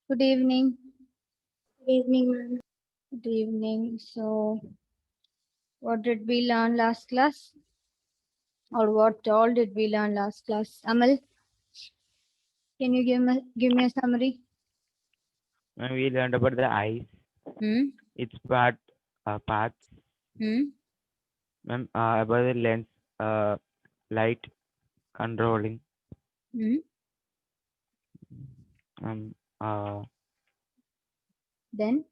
Good evening. Good evening, ma'am. Good evening. So, what did we learn last class? Or what all did we learn last class? Amal, can you give me a summary? And we learned about the eyes, Hmm? its parts, Hmm? about the lens, light controlling, Hmm? um, uh, Then,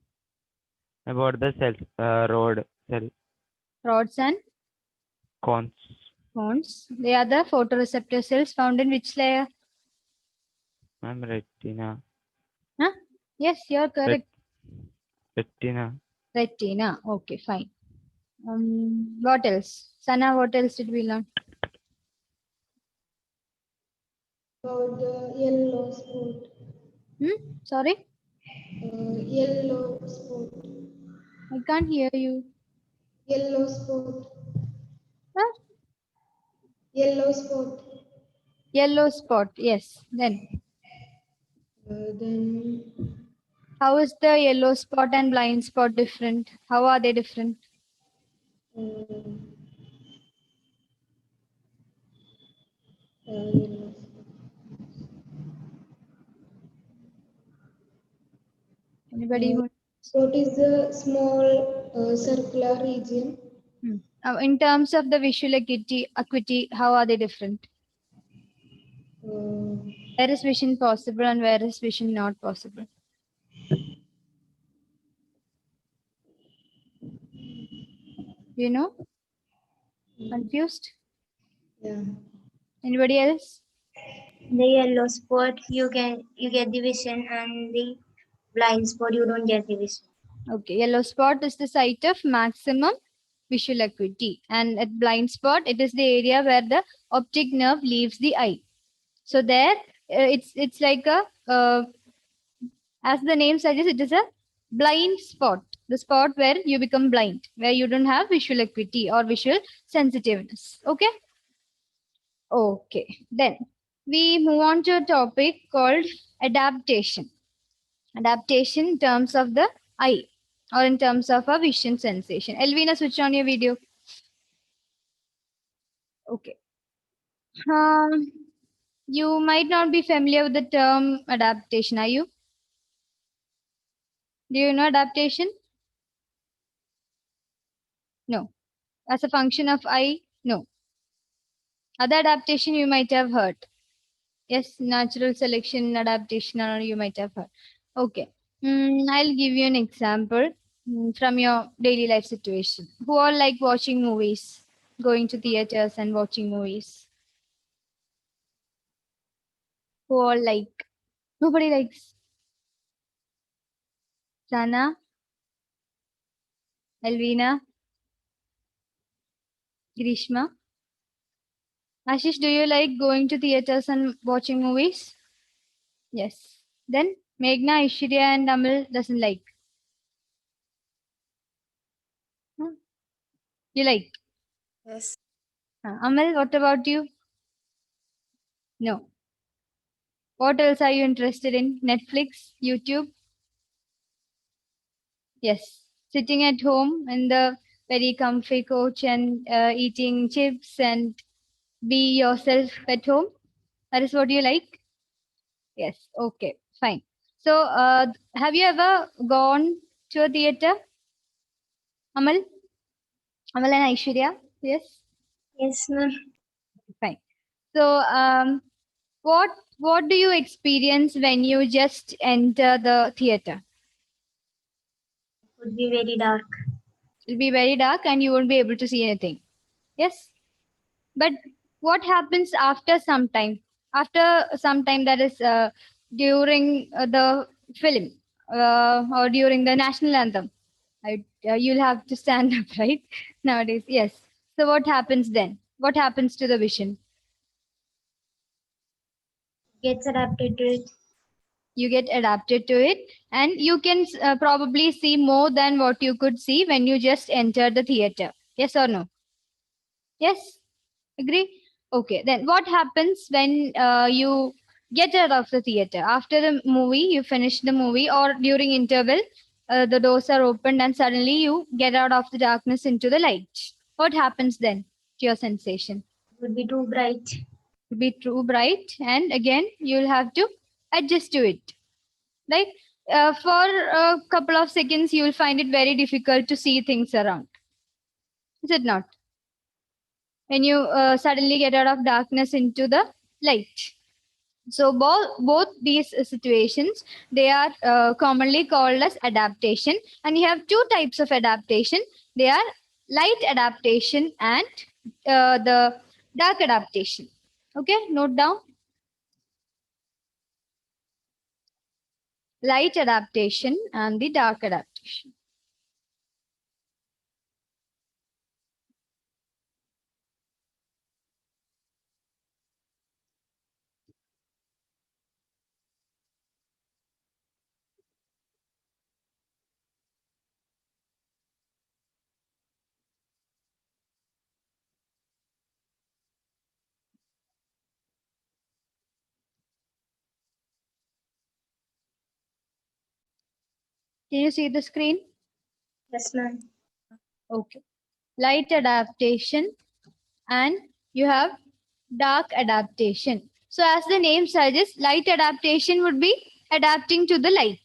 about the cells, cell rods and cones, cones. They are the photoreceptor cells found in which layer? retina, Huh? Yes, you're ret- correct. retina, Retina. Okay, fine. What else? Sana, what else did we learn? About the yellow spot. Sorry, Yellow spot. I can't hear you. Yellow spot. Huh? Yellow spot. Yellow spot. Yes. Then, Then how is the yellow spot and blind spot different? How are they different? yellow Anybody who spot is the small circular region. in terms of the visual acuity, how are they different? Uh, Where is vision possible and where is vision not possible? You know? Confused? yeah. Anybody else? The yellow spot you get the vision, and the blind spot you don't get the vision. Okay, yellow spot is the site of maximum visual acuity, and at blind spot, it is the area where the optic nerve leaves the eye. So there, it's like a as the name suggests, it is a blind spot. The spot where you become blind, where you don't have visual acuity or visual sensitiveness. Okay. Okay. Then we move on to a topic called adaptation. Adaptation in terms of the eye or in terms of a vision sensation. Elvina, switch on your video. Okay. Um, you might not be familiar with the term adaptation. Are you? Do you know adaptation? No. As a function of eye? No. Other adaptation you might have heard. Yes, natural selection adaptation, or you might have heard. Okay. I'll give you an example from your daily life situation. Who all like watching movies, going to theaters and watching movies? Who all like? Nobody likes. Sana, Elvina, Grishma. Ashish, do you like going to theaters and watching movies? Yes. Then Meghna, Aishwarya, and Amal doesn't like. Hmm? You like? Yes. Amal, what about you? No. What else are you interested in? Netflix, YouTube? Yes. Sitting at home in the very comfy couch and eating chips and be yourself at home. That is what you like? Yes. Okay. Fine. So, have you ever gone to a theater? Amal? Amal and Aishwarya? Yes. Yes, ma'am. Fine. So, what what do you experience when you just enter the theater? Would be very dark. It'll be very dark and you won't be able to see anything. Yes. But what happens after some time? After some time, that is during the film or during the national anthem, you'll have to stand up, right? Nowadays, yes. So what happens then? What happens to the vision? Gets adapted to it. You get adapted to it, and you can probably see more than what you could see when you just entered the theater. Yes or no? Yes. Agree? Okay. Then what happens when you get out of the theater. After the movie, you finish the movie, or during interval, the doors are opened and suddenly you get out of the darkness into the light. What happens then to your sensation? Would be too bright. To be too bright, and again you'll have to adjust to it, right? For a couple of seconds, you will find it very difficult to see things around. Is it not? When you suddenly get out of darkness into the light. So both these situations, they are commonly called as adaptation, and you have two types of adaptation. They are light adaptation and the dark adaptation. Okay, note down. Light adaptation and the dark adaptation. Can you see the screen? Yes, ma'am. Okay. Light adaptation and you have dark adaptation. So as the name suggests, light adaptation would be adapting to the light.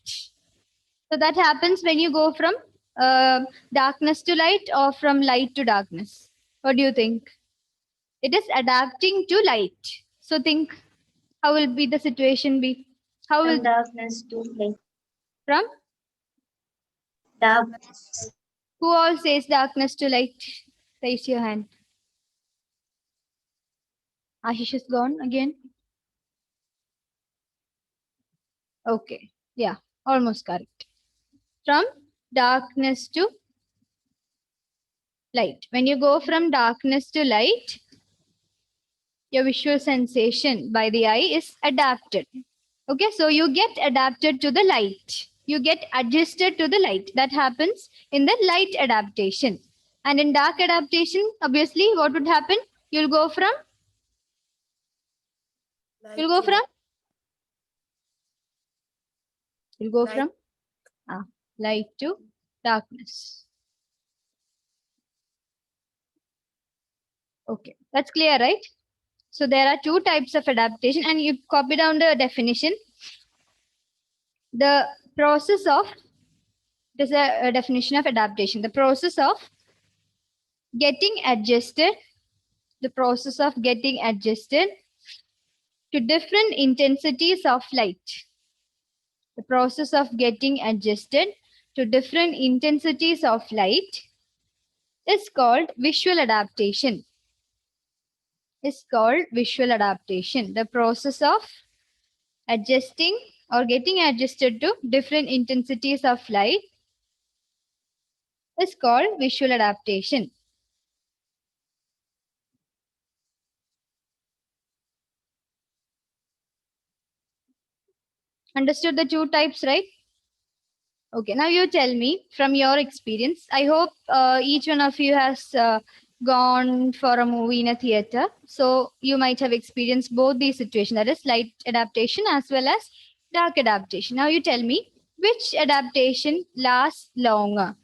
So that happens when you go from darkness to light or from light to darkness. What do you think? It is adapting to light. So think, how will be the situation be? How From will darkness to light. from Darkness. who all says darkness to light? Raise your hand. Ashish is gone again. Okay. Yeah, almost correct. From darkness to light. When you go from darkness to light, your visual sensation by the eye is adapted. Okay, so you get adapted to the light. You get adjusted to the light. That happens in the light adaptation. And in dark adaptation, obviously, what would happen? You'll go from you'll go from light to darkness. Okay, that's clear, right? So there are two types of adaptation, and you copy down the definition. The process of, there's a definition of adaptation. The process of getting adjusted, the process of getting adjusted to different intensities of light. The process of getting adjusted to different intensities of light is called visual adaptation. Is called visual adaptation. The process of adjusting or getting adjusted to different intensities of light is called visual adaptation. Understood the two types, right? Okay, now you tell me from your experience. I hope each one of you has gone for a movie in a theater. So you might have experienced both these situations, that is light adaptation as well as dark adaptation. Now you tell me which adaptation lasts longer.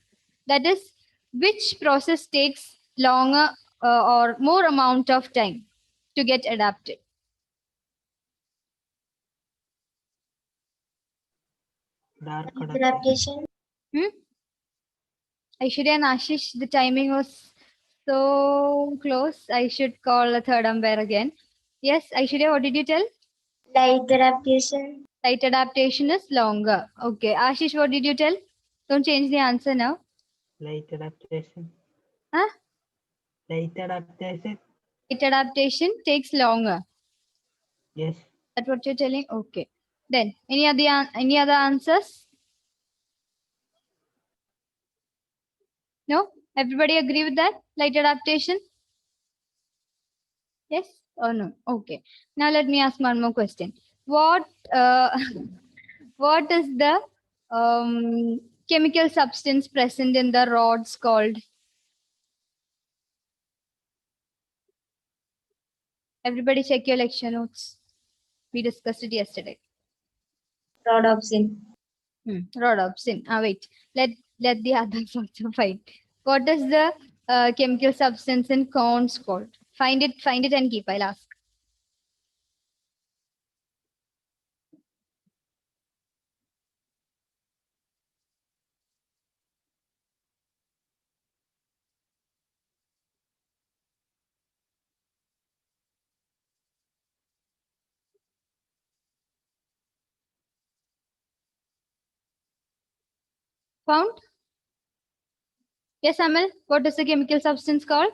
That is, which process takes longer or more amount of time to get adapted. Dark Adaptation. Aishwarya and Ashish, the timing was so close. I should call a third umpire again. Yes, Aishwarya, what did you tell? Light adaptation. Light adaptation is longer. Okay. Ashish, what did you tell? Don't change the answer now. Light adaptation. Huh? Light adaptation. Light adaptation takes longer. Yes. That's what you're telling? Okay. Then, any other answers? No? Everybody agree with that? Light adaptation? Yes or no? Okay. Now let me ask one more question. What what is the chemical substance present in the rods called? Everybody check your lecture notes. We discussed it yesterday. Rhodopsin. Rhodopsin. Wait. Let the others also find. What is the chemical substance in cones called? Find it and keep. I'll ask. Found? Yes, Amal. What is the chemical substance called?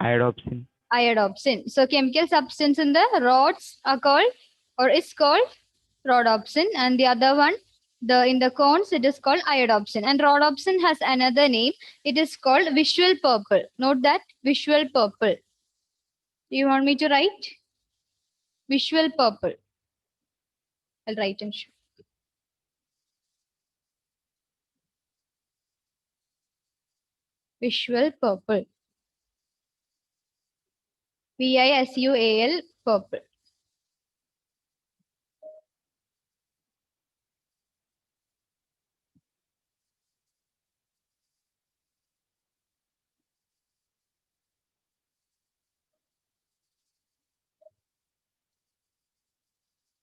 Iodopsin. Iodopsin. So chemical substance in the rods are called or is called rhodopsin, and the other one, in the cones, it is called iodopsin. And rhodopsin has another name. It is called visual purple. Note that, visual purple. Do you want me to write? Visual purple. I'll write and show. Visual purple. VISUAL purple.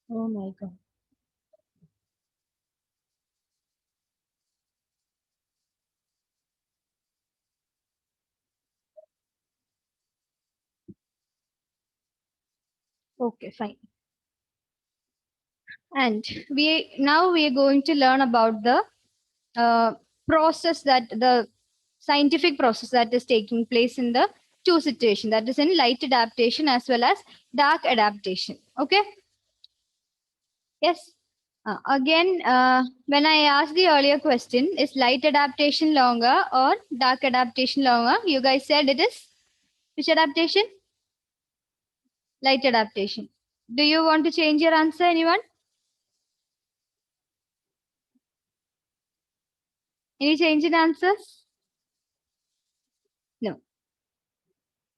Oh my God. Okay, fine. And now we are going to learn about the process, that the scientific process that is taking place in the two situations, that is in light adaptation as well as dark adaptation. Okay. Yes. Again, when I asked the earlier question, is light adaptation longer or dark adaptation longer? You guys said it is which adaptation? Light adaptation. Do you want to change your answer, anyone? Any change in answers? No.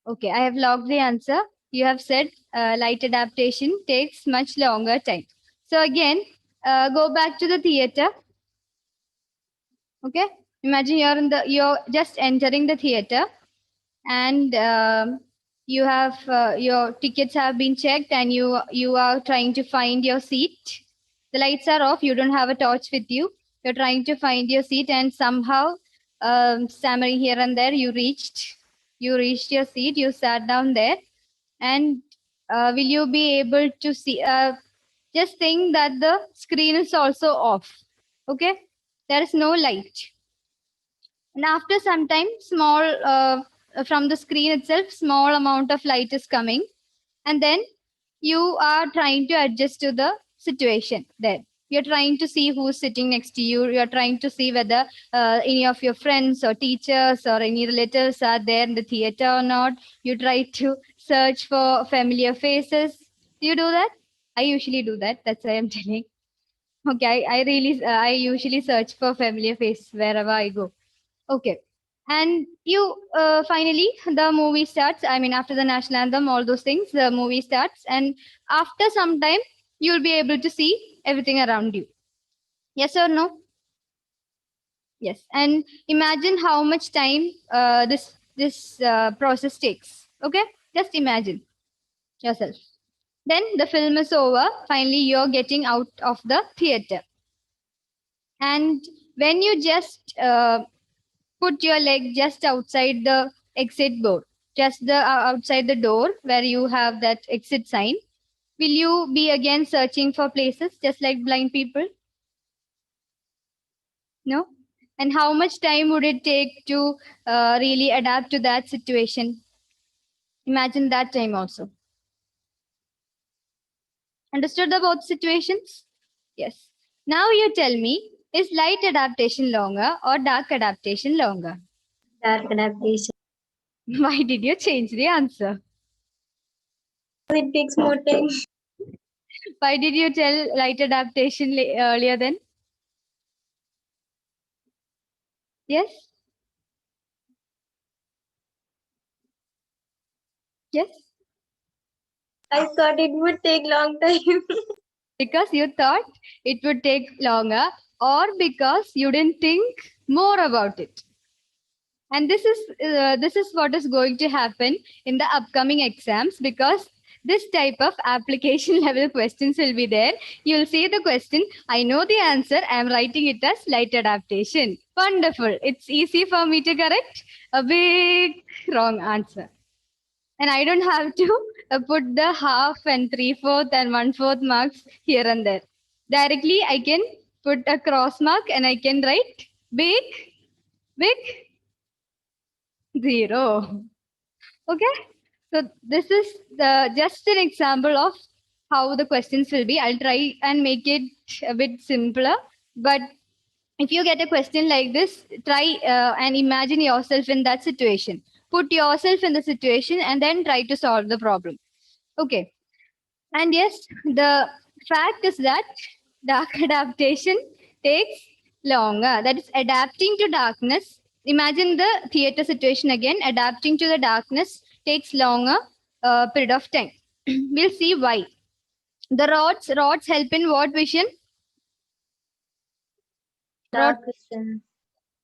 Okay, I have logged the answer. You have said light adaptation takes much longer time. So again, go back to the theater. Okay, imagine you're just entering the theater, and you have your tickets have been checked, and you are trying to find your seat. The lights are off. You don't have a torch with you. You're trying to find your seat, and somehow, stammering here and there, you reached your seat. You sat down there, and will you be able to see? Just think that the screen is also off. Okay, there is no light, and after some time, small from the screen itself, small amount of light is coming, and then you are trying to adjust to the situation there. You're trying to see who's sitting next to you. You're trying to see whether any of your friends or teachers or any relatives are there in the theater or not. You try to search for familiar faces. Do you do that? I usually do that. That's why I'm telling. Okay, I usually search for familiar faces wherever I go. Okay. And you finally, the movie starts. I mean, after the national anthem, all those things, the movie starts. And after some time, you'll be able to see everything around you. Yes or no? Yes. And imagine how much time this process takes. Okay. Just imagine yourself. Then the film is over. Finally, you're getting out of the theater. And when you just put your leg just outside the exit door, just the outside the door where you have that exit sign, will you be again searching for places just like blind people? No. And how much time would it take to really adapt to that situation? Imagine that time also. Understood the both situations? Yes. Now you tell me, is light adaptation longer or dark adaptation longer? Dark adaptation. Why did you change the answer? It takes more time. Why did you tell light adaptation earlier then? Yes? Yes? I thought it would take long time. Because you thought it would take longer, or because you didn't think more about it. And this is what is going to happen in the upcoming exams, because this type of application level questions will be there. You'll see the question, I know the answer, I'm writing it as light adaptation. Wonderful. It's easy for me to correct a big wrong answer. And I don't have to put the half and 3/4 and 1/4 marks here and there. Directly, I can put a cross mark and I can write big 0. Okay. So this is just an example of how the questions will be. I'll try and make it a bit simpler. But if you get a question like this, try and imagine yourself in that situation. Put yourself in the situation and then try to solve the problem. Okay. And yes, the fact is that dark adaptation takes longer. That is, adapting to darkness. Imagine the theater situation again. Adapting to the darkness takes longer period of time. We'll see why. The rods help in what vision? Dark vision.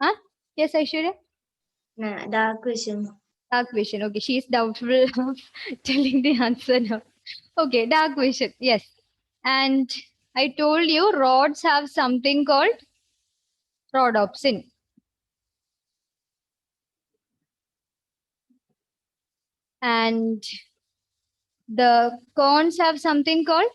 Huh? Yes, Aishwarya? Nah, dark vision. Dark vision. Okay, she is doubtful of telling the answer now. Okay, dark vision. Yes. And I told you rods have something called rhodopsin. And the cones have something called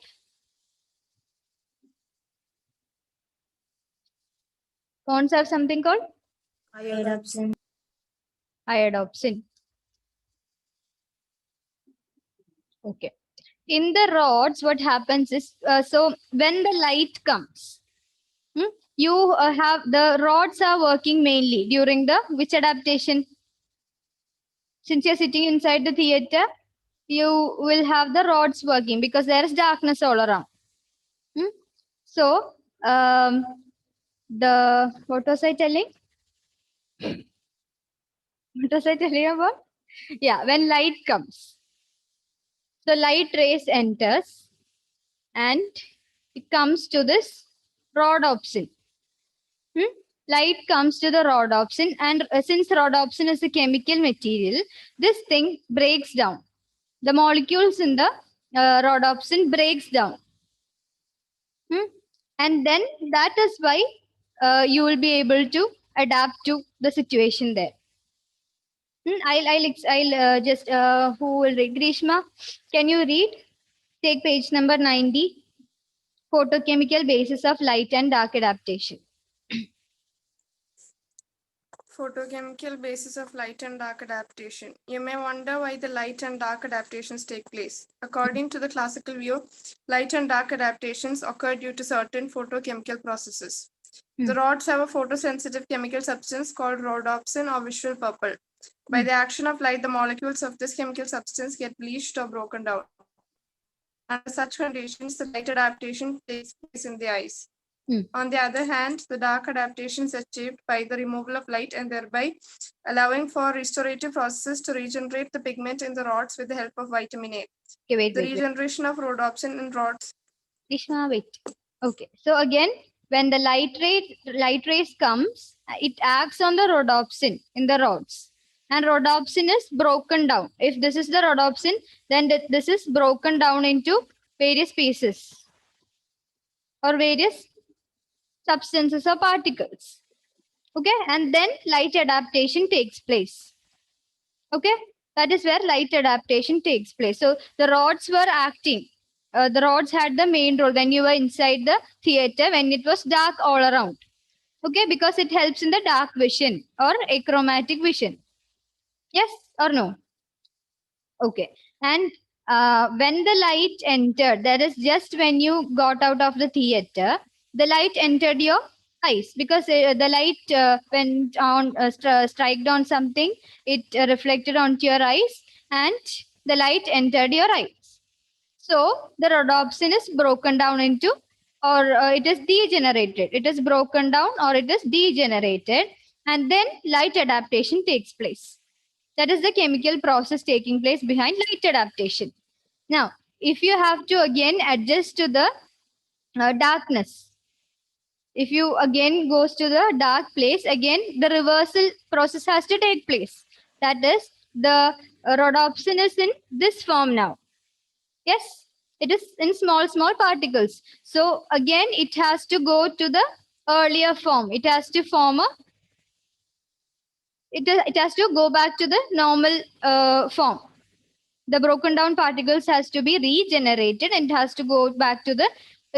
Iodopsin. iodopsin. Okay. In the rods, what happens is, so when the light comes, you have the rods are working mainly during the which adaptation? Since you're sitting inside the theater, you will have the rods working because there is darkness all around. So, what was I telling? What was I telling about? Yeah, when light comes. So light rays enters and it comes to this rhodopsin. Light comes to the rhodopsin, and since rhodopsin is a chemical material, this thing breaks down. The molecules in the rhodopsin breaks down. And then that is why you will be able to adapt to the situation there. I'll just who will read? Grishma, can you read? Take page number 90. Photochemical basis of light and dark adaptation. Photochemical basis of light and dark adaptation. You may wonder why the light and dark adaptations take place. According to the classical view, light and dark adaptations occur due to certain photochemical processes. The rods have a photosensitive chemical substance called rhodopsin or visual purple. By the action of light, the molecules of this chemical substance get bleached or broken down. Under such conditions, the light adaptation takes place in the eyes. On the other hand, the dark adaptation is achieved by the removal of light and thereby allowing for restorative processes to regenerate the pigment in the rods with the help of vitamin A. Okay, wait. Regeneration of rhodopsin in rods. Krishna, wait. Okay, so again, when the light rays comes, it acts on the rhodopsin in the rods. And rhodopsin is broken down. If this is the rhodopsin, then this is broken down into various pieces or various substances or particles. Okay, and then light adaptation takes place. Okay, that is where light adaptation takes place. So the rods were acting. The rods had the main role when you were inside the theater, when it was dark all around. Okay, because it helps in the dark vision or achromatic vision. Yes or no? Okay. And when the light entered, that is just when you got out of the theater, the light entered your eyes because the light went on, struck on something, it reflected onto your eyes and the light entered your eyes. So the rhodopsin is broken down into, or it is degenerated. It is broken down or it is degenerated, and then light adaptation takes place. That is the chemical process taking place behind light adaptation. Now, if you have to again adjust to the darkness, if you again goes to the dark place, again the reversal process has to take place. That is, the rhodopsin is in this form now. Yes, it is in small particles. So again, it has to go to the earlier form. It has to form a, it has to go back to the normal form. The broken down particles has to be regenerated and it has to go back to the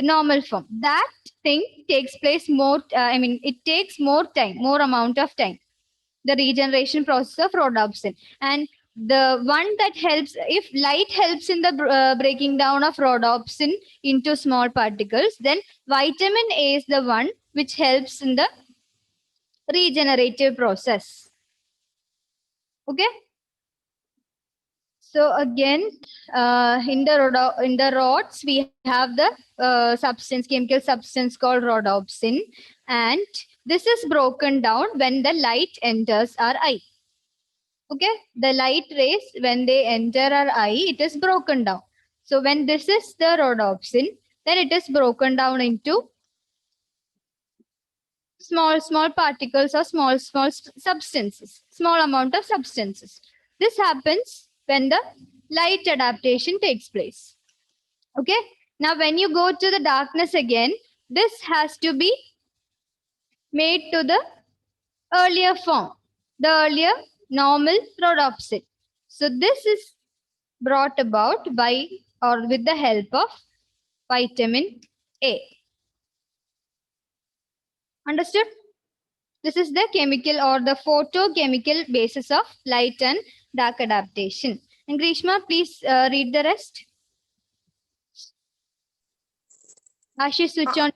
normal form. That thing takes place more, it takes more time, more amount of time, the regeneration process of rhodopsin. And the one that helps, if light helps in the breaking down of rhodopsin into small particles, then vitamin A is the one which helps in the regenerative process. Okay. So again, in the rods, we have the chemical substance called rhodopsin, and this is broken down when the light enters our eye. Okay, the light rays, when they enter our eye, it is broken down. So when this is the rhodopsin, then it is broken down into small particles or small substances, small amount of substances. This happens when the light adaptation takes place. Okay, now when you go to the darkness again, this has to be made to the earlier form, the earlier normal rhodopsin. So this is brought about by or with the help of vitamin A. Understood? This is the chemical or the photochemical basis of light and dark adaptation. And Grishma, please read the rest. Ashish, switch on.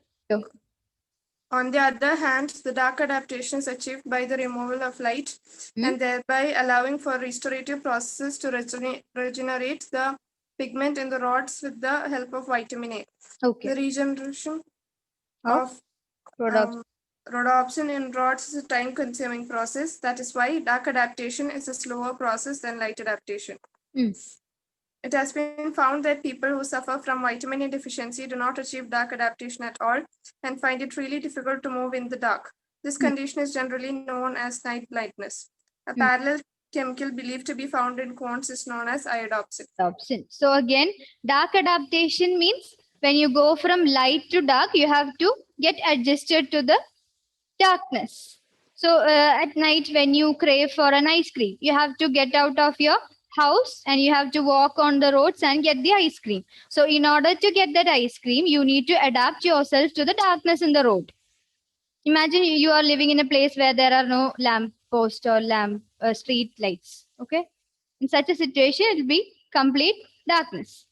On the other hand, the dark adaptation is achieved by the removal of light and thereby allowing for restorative processes to regenerate the pigment in the rods with the help of vitamin A. Okay. The regeneration Of rhodopsin. Rhodopsin in rods is a time-consuming process. That is why dark adaptation is a slower process than light adaptation. It has been found that people who suffer from vitamin A deficiency do not achieve dark adaptation at all and find it really difficult to move in the dark. This condition is generally known as night blindness. A parallel chemical believed to be found in cones is known as iodopsin. So again, dark adaptation means when you go from light to dark, you have to get adjusted to the darkness. So at night when you crave for an ice cream, you have to get out of your house and you have to walk on the roads and get the ice cream. So in order to get that ice cream, you need to adapt yourself to the darkness in the road. Imagine you are living in a place where there are no lamp post or street lights. Okay. In such a situation, it will be complete darkness.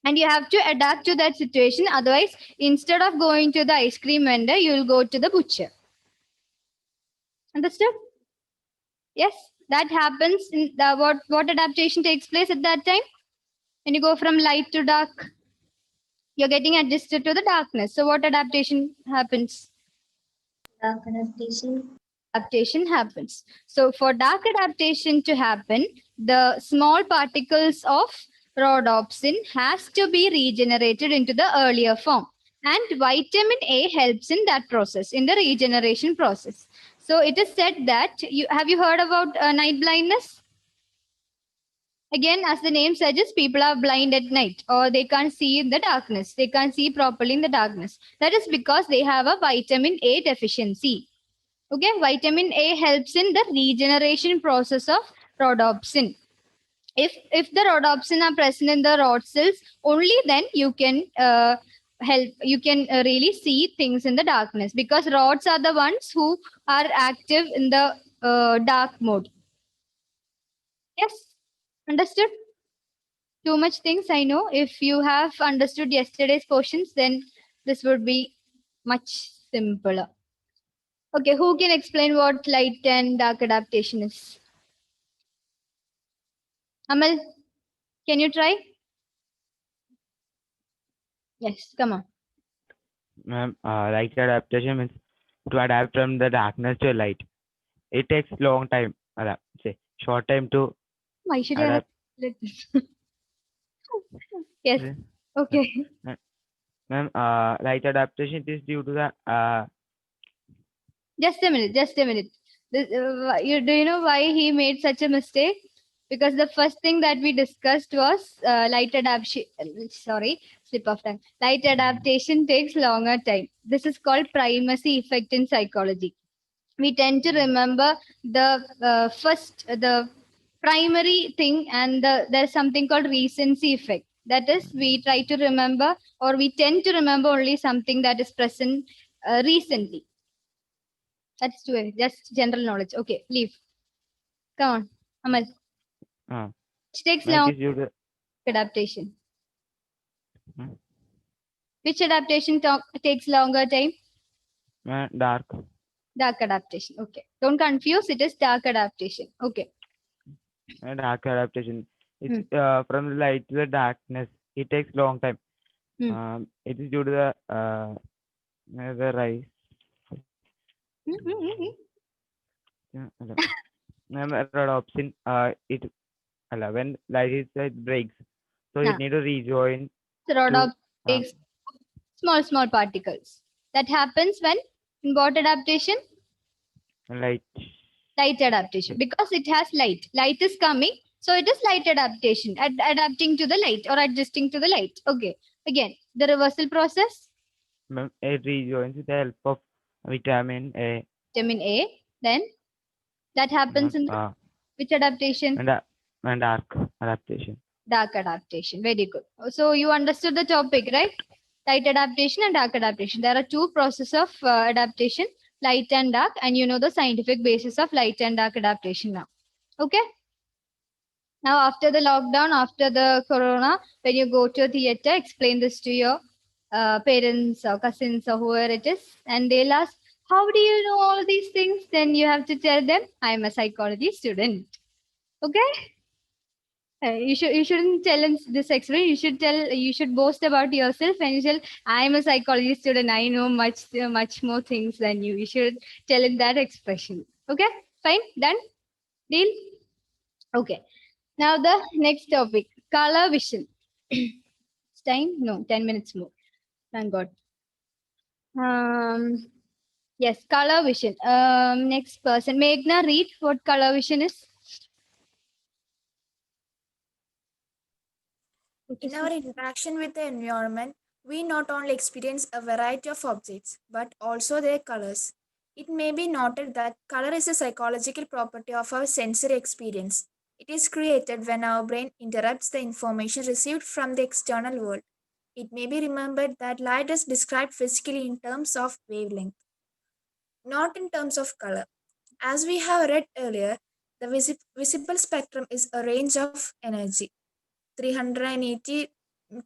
And you have to adapt to that situation. Otherwise, instead of going to the ice cream vendor, you will go to the butcher. Understood? Yes, that happens in the what adaptation takes place at that time? When you go from light to dark, you're getting adjusted to the darkness. So what adaptation happens? Dark adaptation. Adaptation happens. So for dark adaptation to happen, the small particles of rhodopsin has to be regenerated into the earlier form. And vitamin A helps in that process, in the regeneration process. So it is said that, have you heard about night blindness? Again, as the name suggests, people are blind at night or they can't see in the darkness. They can't see properly in the darkness. That is because they have a vitamin A deficiency. Okay, vitamin A helps in the regeneration process of rhodopsin. If the rhodopsin are present in the rod cells, only then you can really see things in the darkness, because rods are the ones who are active in the dark mode. Yes, understood? Too much things I know. If you have understood yesterday's questions, then this would be much simpler. Okay, who can explain what light and dark adaptation is? Amal, can you try? Yes, come on. Ma'am, light adaptation means to adapt from the darkness to light. It takes long time, say short time to Why should I adapt. let this? Yes. Yes. Okay. Ma'am, light adaptation is due to the Just a minute. Just a minute. Do you know why he made such a mistake? Because the first thing that we discussed was light adaptation. Sorry, slip of tongue. Light adaptation takes longer time. This is called primacy effect in psychology. We tend to remember the primary thing, and there's something called recency effect. That is, we try to remember, or we tend to remember only something that is present recently. That's too heavy. Just general knowledge. Okay, leave. Come on, Amal. Which takes light long is due to adaptation. Hmm. Which adaptation takes longer time? Dark. Dark adaptation. Okay. Don't confuse. It is dark adaptation. Okay. Dark adaptation. It's from the light to the darkness. It takes long time. It is due to the rise. Rhodopsin. It when light is it breaks, so Yeah. it need to rejoin. So rhodopsin uh, takes small particles. That happens when in what adaptation? Light. Light adaptation, because it has light. Light is coming, so it is light adaptation. Adapting to the light or adjusting to the light. Okay. Again, the reversal process. It rejoins with the help of vitamin A. Vitamin A. Then that happens in which adaptation? And dark adaptation. Dark adaptation. Very good. So you understood the topic, right? Light adaptation and dark adaptation. There are two processes of adaptation, light and dark, and you know the scientific basis of light and dark adaptation now. Okay. Now, after the lockdown, after the corona, when you go to a theater, explain this to your parents or cousins or whoever it is, and they'll ask, how do you know all these things? Then you have to tell them, I'm a psychology student. Okay. You shouldn't tell in this experience. You should boast about yourself and you tell, I'm a psychology student. I know much more things than you. You should tell in that expression. Okay, fine, done, deal. Okay. Now the next topic, color vision. It's time? No, 10 minutes more. Thank God. Yes, color vision. Next person, Meghna, read what color vision is. In our interaction with the environment, we not only experience a variety of objects, but also their colors. It may be noted that color is a psychological property of our sensory experience. It is created when our brain interrupts the information received from the external world. It may be remembered that light is described physically in terms of wavelength, not in terms of color. As we have read earlier, the visible spectrum is a range of energy, 380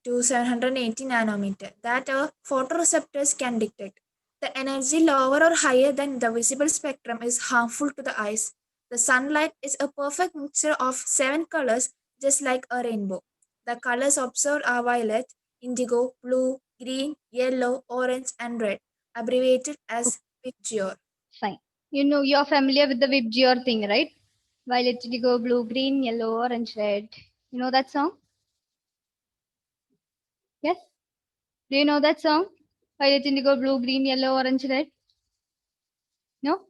to 780 nanometer, that our photoreceptors can detect. The energy lower or higher than the visible spectrum is harmful to the eyes. The sunlight is a perfect mixture of 7 colors, just like a rainbow. The colors observed are violet, indigo, blue, green, yellow, orange, and red, abbreviated as VIBGYOR. Fine. You know, you're familiar with the VIBGYOR thing, right? Violet, indigo, blue, green, yellow, orange, red. You know that song? Yes? Do you know that song? Violet, indigo, blue, green, yellow, orange, red? No?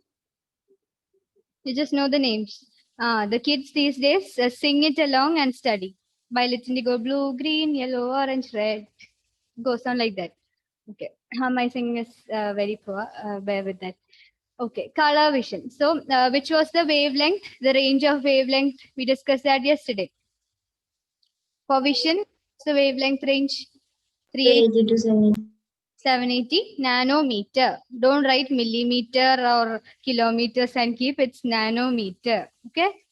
You just know the names. The kids these days sing it along and study. Violet, indigo, blue, green, yellow, orange, red. Goes on like that. Okay. My singing is very poor. Bear with that. Okay. Color vision. So, which was the wavelength, the range of wavelength? We discussed that yesterday. For vision, the wavelength range 380 to 780 nanometer. Don't write millimeter or kilometers and keep it's nanometer. Okay.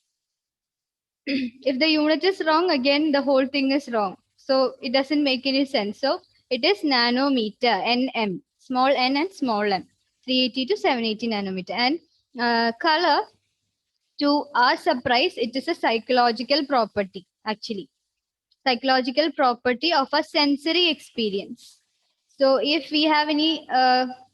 If the unit is wrong, again, the whole thing is wrong. So it doesn't make any sense. So it is nanometer, nm, small n and small m, 380 to 780 nanometer. And color, to our surprise, it is a psychological property, actually. Psychological property of a sensory experience. So if we have any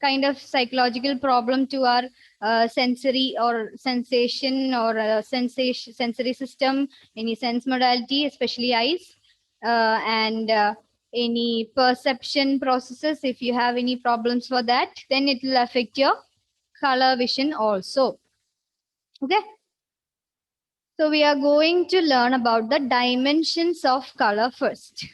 kind of psychological problem to our sensory or sensation or sensory system, any sense modality, especially eyes, and any perception processes. If you have any problems for that, then it will affect your color vision also. Okay. So we are going to learn about the dimensions of color first.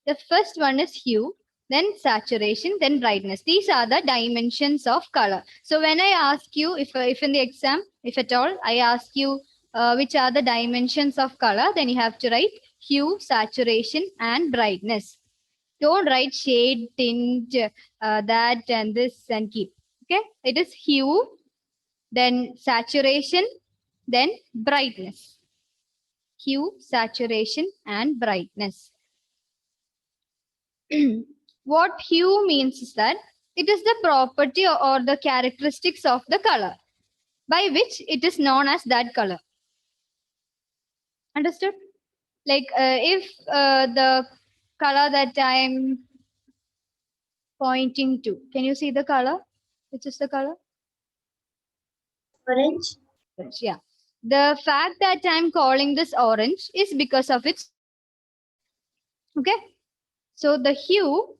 The first one is hue, then saturation, then brightness. These are the dimensions of color. So when I ask you, if in the exam, if at all, I ask you which are the dimensions of color, then you have to write hue, saturation, and brightness. Don't write shade, tint, that and this and keep. Okay, it is hue, then saturation, then brightness. Hue, saturation, and brightness. What hue means is that it is the property or the characteristics of the color by which it is known as that color. Understood? Like if the color that I'm pointing to, can you see the color? Which is the color? Orange. Orange, yeah. The fact that I'm calling this orange is because of its. Okay. So the hue.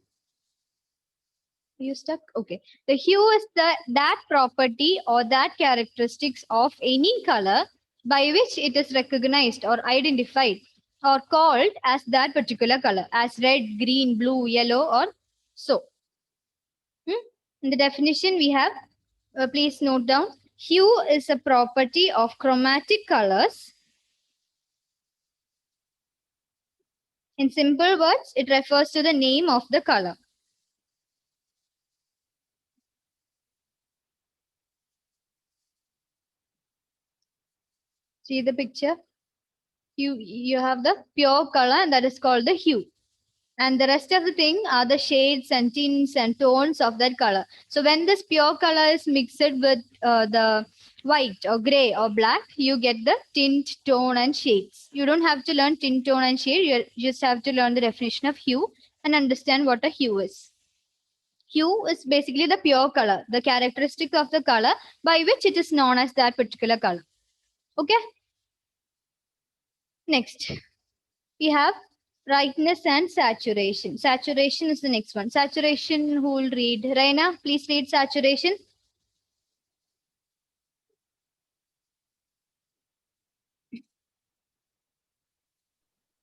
You stuck? Okay. The hue is that property or that characteristics of any color by which it is recognized or identified or called as that particular color, as red, green, blue, yellow, or so. In the definition we have, please note down, hue is a property of chromatic colors. In simple words, it refers to the name of the color. See the picture? You have the pure color, and that is called the hue. And the rest of the thing are the shades and tints and tones of that color. So when this pure color is mixed with the white or gray or black, you get the tint, tone, and shades. You don't have to learn tint, tone, and shade. You just have to learn the definition of hue and understand what a hue is. Hue is basically the pure color, the characteristic of the color by which it is known as that particular color. Okay. Next, we have brightness and saturation. Saturation is the next one. Saturation, who will read? Raina, please read saturation.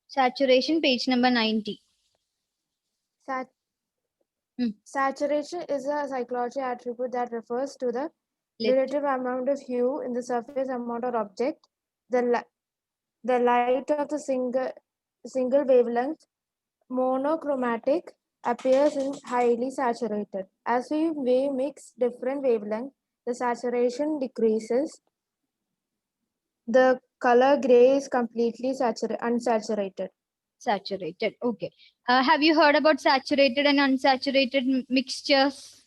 Saturation, page number 90. Saturation is a psychological attribute that refers to the Let- relative amount of hue in the surface amount of object. The light of the single wavelength monochromatic appears in highly saturated. As we mix different wavelengths, the saturation decreases. The color gray is completely unsaturated. Saturated. Okay. Have you heard about saturated and unsaturated mixtures?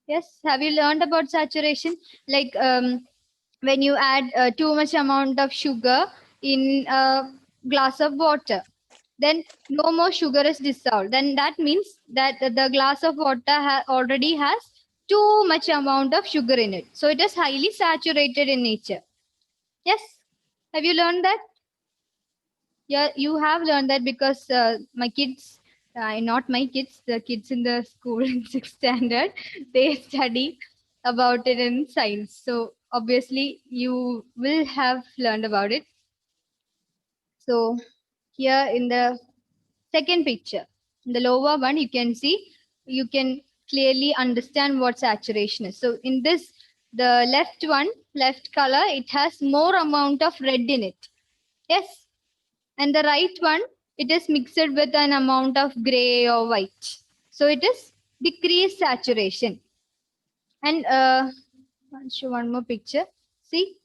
Yes. Have you learned about saturation? Like when you add too much amount of sugar in a glass of water, then no more sugar is dissolved. Then that means that the glass of water already has too much amount of sugar in it. So it is highly saturated in nature. Yes. Have you learned that? Yeah, you have learned that because my kids, not my kids, the kids in the school in 6th standard, they study about it in science. So obviously you will have learned about it. So here in the second picture, in the lower one, you can see, you can clearly understand what saturation is. So in this, the left one, left color, it has more amount of red in it. Yes. And the right one, it is mixed with an amount of gray or white. So it is decreased saturation. And I'll show one more picture. See,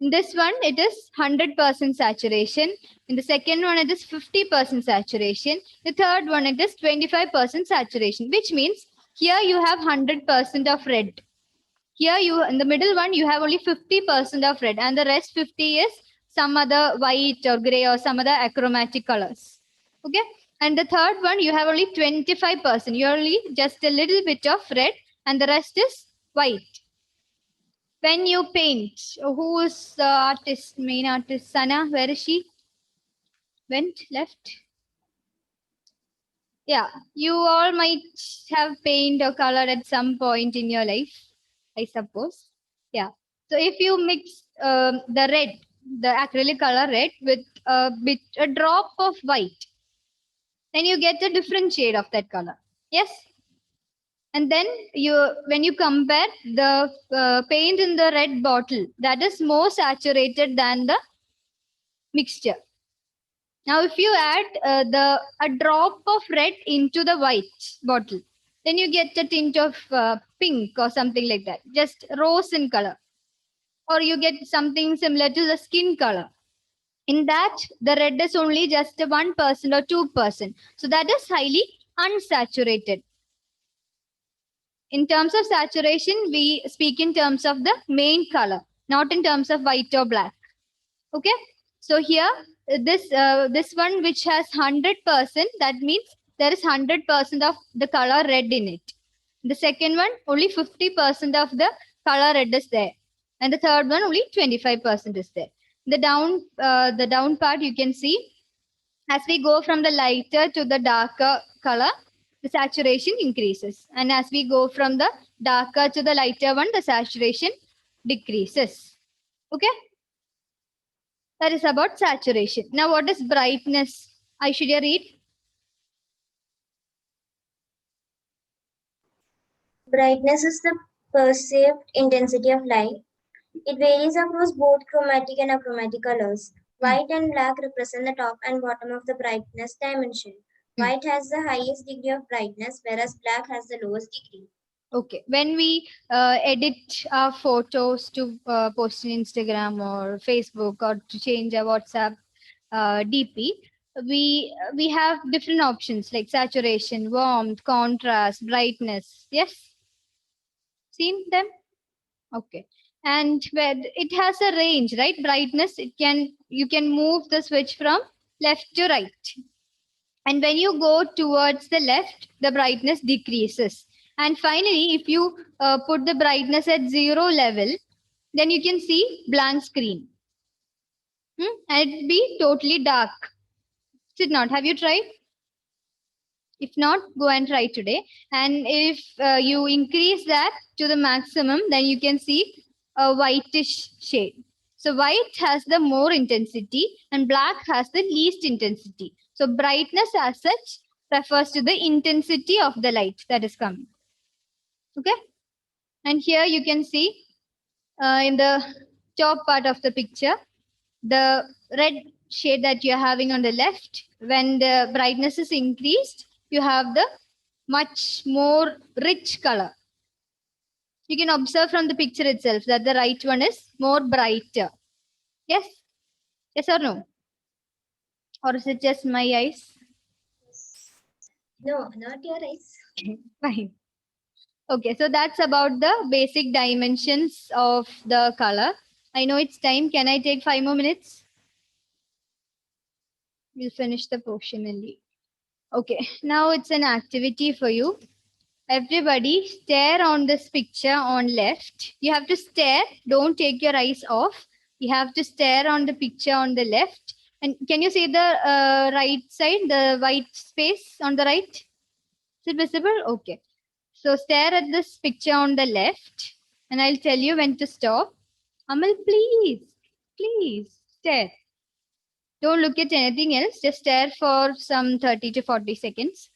in this one, it is 100% saturation. In the second one, it is 50% saturation. The third one, it is 25% saturation, which means here you have 100% of red. Here you, in the middle one, you have only 50% of red, and the rest 50 is some other white or gray or some other achromatic colors. Okay. And the third one, you have only 25%. You only just a little bit of red, and the rest is white. When you paint, who is the artist, main artist? Sana, where is she? went left. Yeah, you all might have paint or color at some point in your life, I suppose. Yeah. So if you mix the red, the acrylic color red with a drop of white, then you get a different shade of that color. Yes. And then when you compare the paint in the red bottle, that is more saturated than the mixture. Now, if you add a drop of red into the white bottle, then you get a tint of pink or something like that, just rose in color, or you get something similar to the skin color. In that, the red is only just 1% or 2%. So that is highly unsaturated. In terms of saturation, we speak in terms of the main color, not in terms of white or black. Okay. So here, this one which has 100%, that means there is 100% of the color red in it. The second one, only 50% of the color red is there. And the third one, only 25% is there. The down part, you can see, as we go from the lighter to the darker color, the saturation increases. And as we go from the darker to the lighter one, the saturation decreases. Okay. That is about saturation. Now, what is brightness? Aishwarya, read. Brightness is the perceived intensity of light. It varies across both chromatic and achromatic colors. White and black represent the top and bottom of the brightness dimension. White has the highest degree of brightness, whereas black has the lowest degree. Okay. When we edit our photos to post on Instagram or Facebook or to change our WhatsApp DP, we have different options like saturation, warmth, contrast, brightness. Yes, seen them? Okay. And where it has a range, right? Brightness, you can move the switch from left to right. And when you go towards the left, the brightness decreases. And finally, if you put the brightness at 0 level, then you can see blank screen. And it will be totally dark. Should not. Have you tried? If not, go and try today. And if you increase that to the maximum, then you can see a whitish shade. So white has the more intensity and black has the least intensity. So brightness as such refers to the intensity of the light that is coming. Okay. And here you can see in the top part of the picture, the red shade that you're having on the left, when the brightness is increased, you have the much more rich color. You can observe from the picture itself that the right one is more brighter. Yes? Yes or no? Or is it just my eyes? No, not your eyes. Fine. Okay, so that's about the basic dimensions of the color. I know it's time. Can I take 5 more minutes? We'll finish the portion and leave. Okay, now it's an activity for you. Everybody stare on this picture on left. You have to stare. Don't take your eyes off. You have to stare on the picture on the left. And can you see the right side, the white space on the right? Is it visible? Okay. So stare at this picture on the left and I'll tell you when to stop. Amal, please stare. Don't look at anything else. Just stare for some 30 to 40 seconds.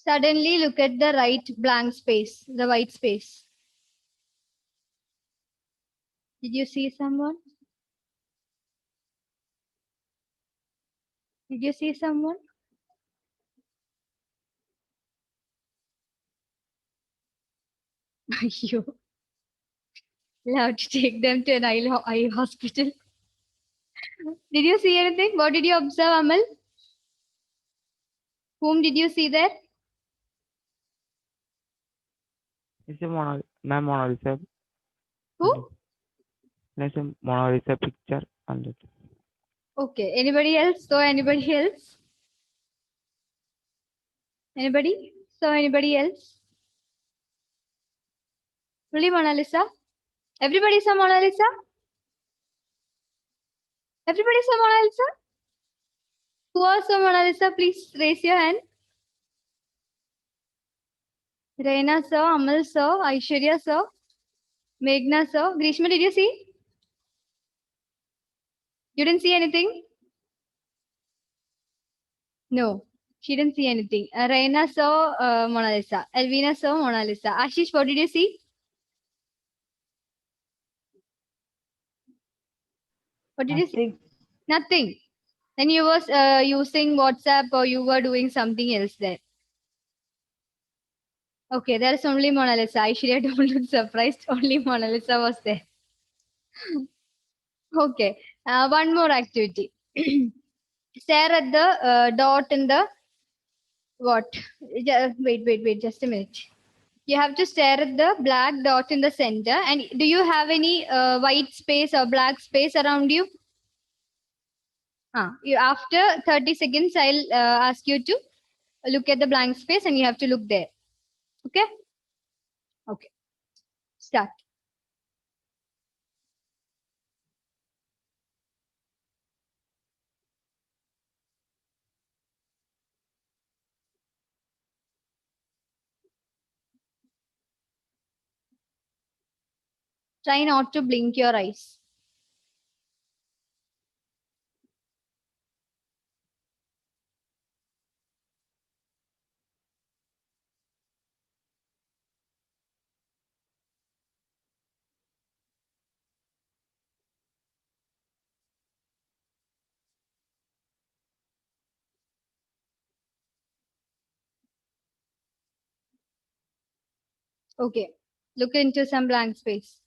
Suddenly look at the right blank space, the white space. Did you see someone? Did you see someone? You. We'll have to take them to an eye hospital. Did you see anything? What did you observe, Amal? Whom did you see there? It's a Mona Lisa. Who? There's a Mona Lisa picture on it. Okay. Anybody else? Saw anybody else? Anybody? Saw anybody else? Only Mona Lisa? Everybody saw Mona Lisa? Everybody saw Mona Lisa? Who else saw Mona Lisa? Please raise your hand. Reina saw, Amal saw, Aishwarya saw, Meghna saw. Grishma, did you see? You didn't see anything? No, she didn't see anything. Reina saw Mona Lisa. Elvina saw Mona Lisa. Ashish, what did you see? What did you see? Nothing. Nothing. Then you was using WhatsApp or you were doing something else there. Okay, there is only Mona Lisa. Aishwarya, don't look surprised. Only Mona Lisa was there. Okay, one more activity. Stare at the dot in the what? Wait, just a minute. You have to stare at the black dot in the center. And do you have any white space or black space around you? After 30 seconds, I'll ask you to look at the blank space and you have to look there. Okay? Okay. Start. Try not to blink your eyes. Okay. Look into some blank space.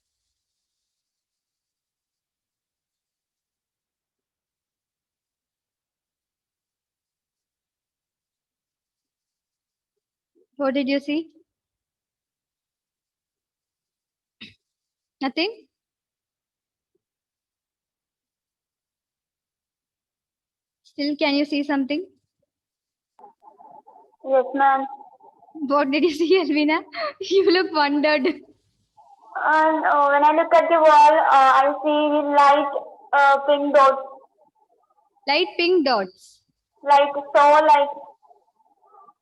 What did you see? Nothing? Still, can you see something? Yes, ma'am. What did you see, Alvina? You look wondered. And when I look at the wall, I see light pink dots, Light pink dots. like so light,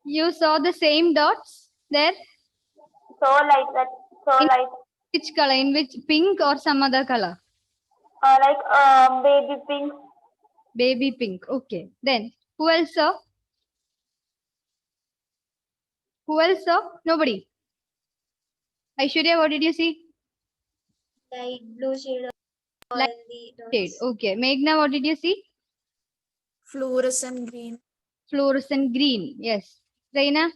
You saw the same dots there? so light, that so In light, which color? In which pink or some other color? like baby pink. Baby pink. Okay. Then who else saw? Who else saw? Nobody. Aishwarya, what did you see? Light blue shade or Light the shade. dots. Okay. Meghna, what did you see? Fluorescent green. Fluorescent green. Yes. Reina?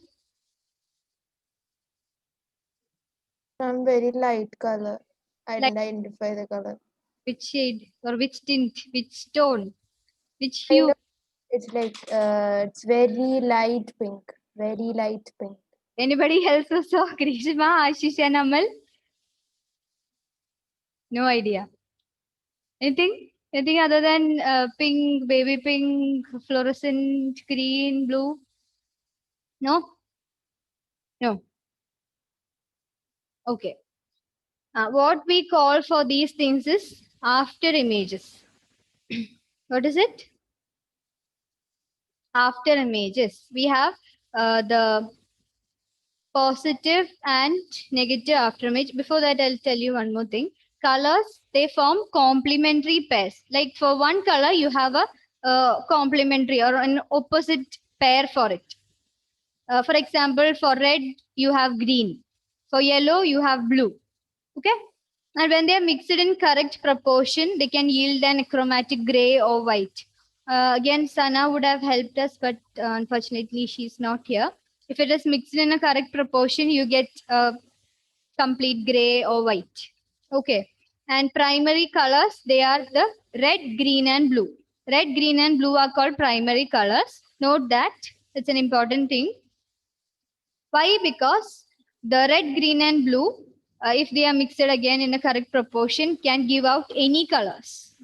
Some very light color. I Light. didn't identify the color. Which shade or which tint? Which tone? Which Kind hue? of, it's like it's very light pink. Very light pink. Anybody else who saw? Grishma, Ashish and Amal? No idea. Anything? Anything other than pink, baby pink, fluorescent, green, blue? No? No. Okay. What we call for these things is after images. What is it? After images. We have the positive and negative after image. Before that, I'll tell you one more thing. Colors, they form complementary pairs. Like for one color, you have a complementary or an opposite pair for it. For example, for red, you have green. For yellow, you have blue. Okay? And when they are mixed in correct proportion, they can yield an chromatic gray or white. Again, Sana would have helped us, but unfortunately, she's not here. If it is mixed in a correct proportion, you get a complete gray or white. Okay. And primary colors, they are the red, green, and blue. Red, green, and blue are called primary colors. Note that it's an important thing. Why? Because the red, green, and blue, if they are mixed again in a correct proportion, can give out any colors.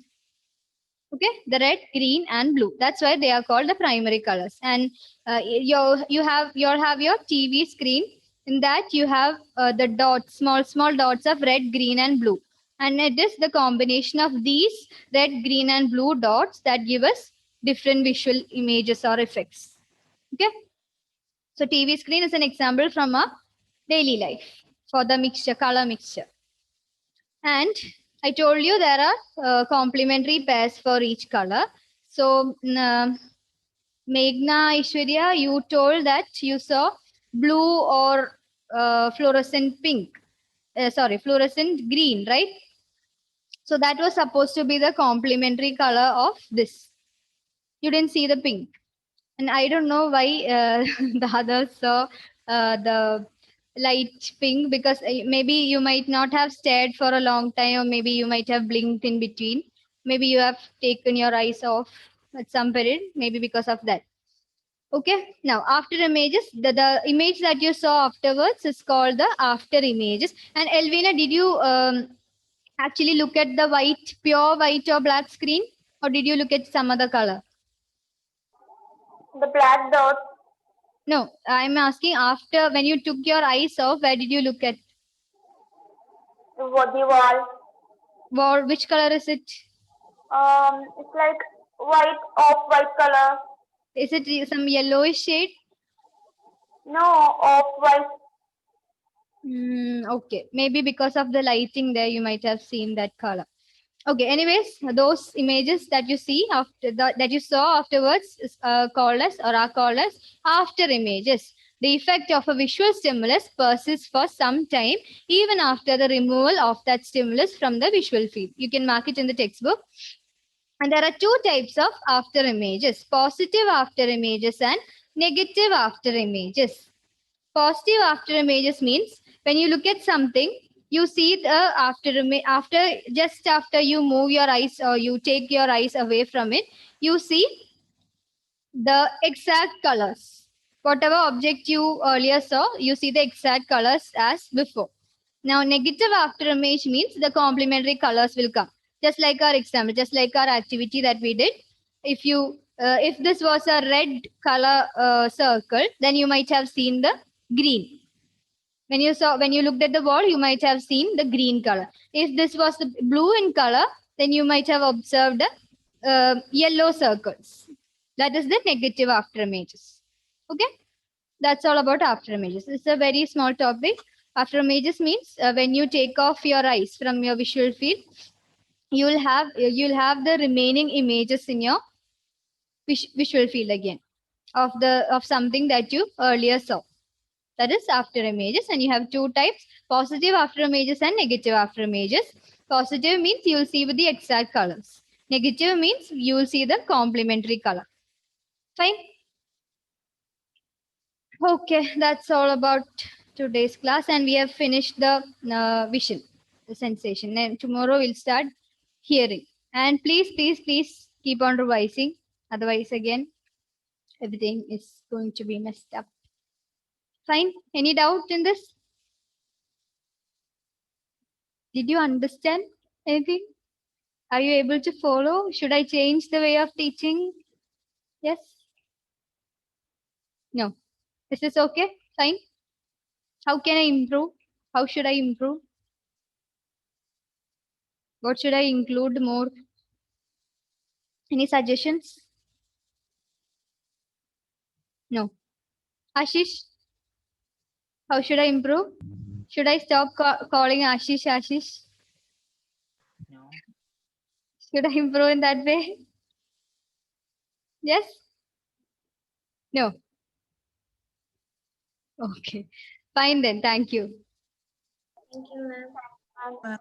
Okay, the red, green, and blue. That's why they are called the primary colors. And you have your TV screen. In that you have the dots, small dots of red, green, and blue. And it is the combination of these red, green, and blue dots that give us different visual images or effects. Okay. So TV screen is an example from our daily life for the mixture, color mixture. And I told you there are complementary pairs for each color. So Meghna, Aishwarya, you told that you saw blue or fluorescent pink. Fluorescent green, right? So that was supposed to be the complementary color of this. You didn't see the pink. And I don't know why the others saw the light pink, because maybe you might not have stared for a long time, or maybe you might have blinked in between. Maybe you have taken your eyes off at some period, maybe because of that. Okay, now after images, the image that you saw afterwards is called the after images. And Elvina, did you actually look at the white, pure white or black screen, or did you look at some other color? The black dot. No, I'm asking after, when you took your eyes off, where did you look at? The wall. Wall, which color is it? It's like white, off-white color. Is it some yellowish shade? No, off-white. Okay, maybe because of the lighting there, you might have seen that color. Okay, anyways, those images that you see after that you saw afterwards is called as, or are called as, after images. The effect of a visual stimulus persists for some time, even after the removal of that stimulus from the visual field. You can mark it in the textbook. And there are two types of after images: positive after images and negative after images. Positive after images means when you look at something, you see the after just after you move your eyes or you take your eyes away from it, you see the exact colors. Whatever object you earlier saw, you see the exact colors as before. Now, negative after image means the complementary colors will come. Just like our example, just like our activity that we did. If this was a red color circle, then you might have seen the green. When you looked at the wall, you might have seen the green color. If this was the blue in color, then you might have observed yellow circles. That is the negative after images. Okay, that's all about after images. It's a very small topic. After images means when you take off your eyes from your visual field, you'll have the remaining images in your visual field again of something that you earlier saw. That is after images, and you have two types: positive after images and negative after images. Positive means you will see with the exact colors. Negative means you will see the complementary color. Fine. Okay, that's all about today's class, and we have finished the vision, the sensation. And tomorrow we'll start hearing. And please keep on revising. Otherwise, again, everything is going to be messed up. Fine. Any doubt in this? Did you understand anything? Are you able to follow? Should I change the way of teaching? Yes? No. Is this okay? Fine. How can I improve? How should I improve? What should I include more? Any suggestions? No. Ashish, how should I improve? Should I stop calling Ashish? No. Should I improve in that way? Yes? No. Okay. Fine then. Thank you. Thank you, ma'am.